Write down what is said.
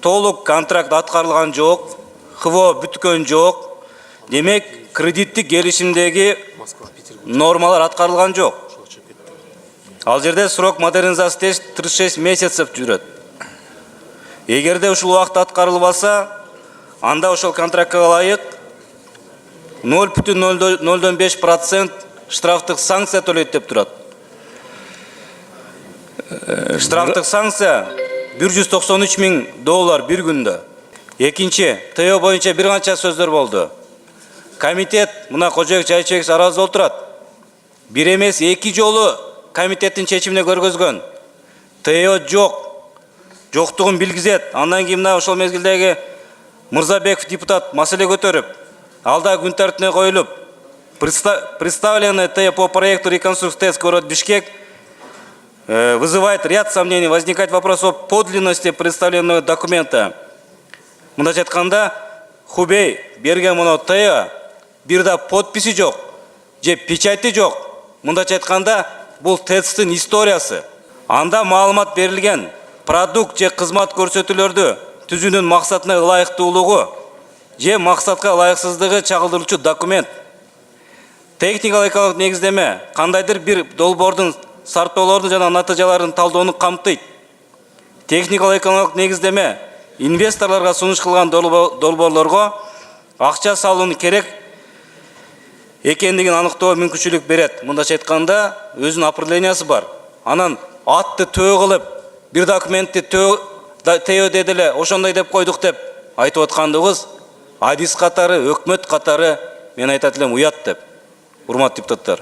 толук контракт аткарылган жок, ХВО бүткөн жок. Демек, кредиттик келишимдеги нормалар аткарылган жок. Ал жерде срок модернизации 36 месяцев жүрөт. Эгерде ушул убакыт аткарылбаса, анда ошол контрактка ылайык 0,05% штрафтык санкция төлөйт деп турат. Штрафтык санкция $193,000 бир күндө. Экинчи, ТО боюнча бир канча сөздөр болду. Комитет мына Кожоек Жайчебек аразы болуп турат. Бир эмес, эки жолу комитеттин чечимине көргөзгөн. ТО жок. Жоктугун билгизет. Андан кийин мына ошол мезгилдеги Мырзабеков депутат маселе көтөрүп, алда күн тартибине коюлуп, представленный ТО по проекту реконструкции ТЭЦ город Бишкек вызывает ряд сомнений, возникает вопрос о подлинности представленного документа. Мындайча айтканда, Хубей берген мына ТО бирда подписи жок, же печати жок. Мындайча айтканда, бул ТЭЦтин историясы. Анда маалымат берилген, продукт же кызмат көрсөтүүлөрдү түзүүнүн максатына ылайыктуулугу же максатка ылайыксыздыгы чагылдырылчу документ. Техникалык экологиялык негиздеме кандайдыр бир долбоордун сарптоолордун жана натыйжаларын талдоону камтыйт. Техникалык экологиялык негиздеме инвесторлорго сунуш кылган долбоорлорго акча салуунун керек экендигин аныктоо мүмкүнчүлүк берет. Мындайча айтканда, өзүнүн определениясы бар. Анан атты төө кылып, бир документти ТО деделе, ошондой деп койдук деп айтып аткандыгыбыз адис катары, өкмөт катары мен айтат элем уят деп. Урматтуу депутаттар.